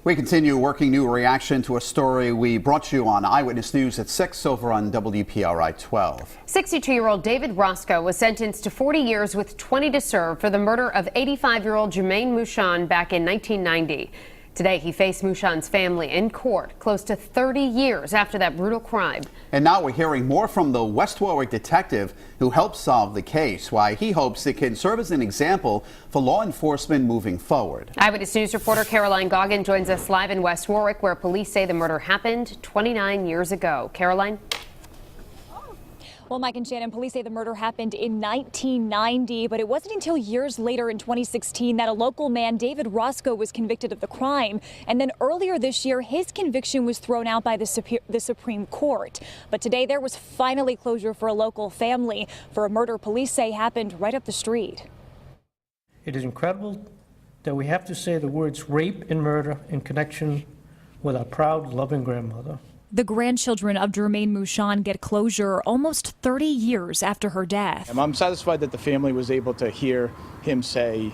We continue working new reaction to a story we brought you on Eyewitness News at 6 over on WPRI 12. 62-year-old David Roscoe was sentenced to 40 years with 20 to serve for the murder of 85-year-old Jermaine Mouchon back in 1990. Today, he faced Mouchon's family in court close to 30 years after that brutal crime. And now we're hearing more from the West Warwick detective who helped solve the case, why he hopes it can serve as an example for law enforcement moving forward. Eyewitness News reporter Caroline Goggin joins us live in West Warwick, where police say the murder happened 29 years ago. Caroline? Well, Mike and Shannon, police say the murder happened in 1990, but it wasn't until years later in 2016 that a local man, David Roscoe, was convicted of the crime. And then earlier this year, his conviction was thrown out by the Supreme Court. But today there was finally closure for a local family for a murder police say happened right up the street. It is incredible that we have to say the words rape and murder in connection with our proud, loving grandmother. The grandchildren of Jermaine Mouchon get closure almost 30 years after her death. I'm satisfied that the family was able to hear him say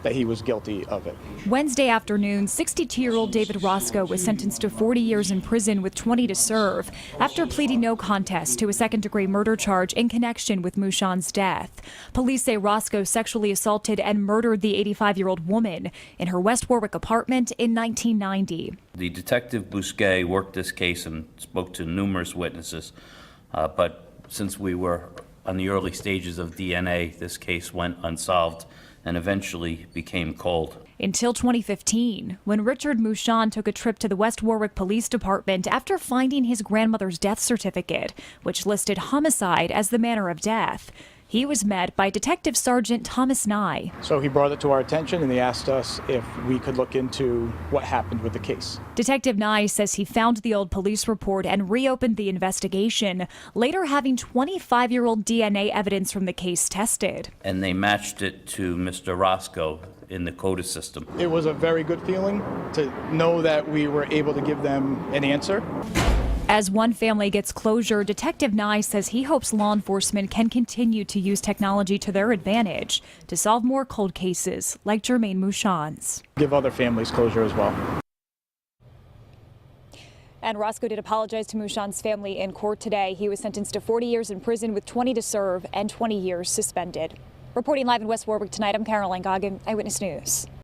that he was guilty of it. Wednesday afternoon, 62-year-old David Roscoe was sentenced to 40 years in prison with 20 to serve after pleading no contest to a second-degree murder charge in connection with Mouchon's death. Police say Roscoe sexually assaulted and murdered the 85-year-old woman in her West Warwick apartment in 1990. The detective Bousquet worked this case and spoke to numerous witnesses, but since we were on the early stages of DNA, this case went unsolved and eventually became cold. Until 2015, when Richard Mouchon took a trip to the West Warwick Police Department after finding his grandmother's death certificate, which listed homicide as the manner of death. He was met by Detective Sergeant Thomas Nye. So he brought it to our attention and he asked us if we could look into what happened with the case. Detective Nye says he found the old police report and reopened the investigation, later having 25-year-old DNA evidence from the case tested. And they matched it to Mr. Roscoe in the CODA system. It was a very good feeling to know that we were able to give them an answer. As one family gets closure, Detective Nye says he hopes law enforcement can continue to use technology to their advantage to solve more cold cases like Jermaine Mouchon's. Give other families closure as well. And Roscoe did apologize to Mouchon's family in court today. He was sentenced to 40 years in prison with 20 to serve and 20 years suspended. Reporting live in West Warwick tonight, I'm Caroline Goggin, Eyewitness News.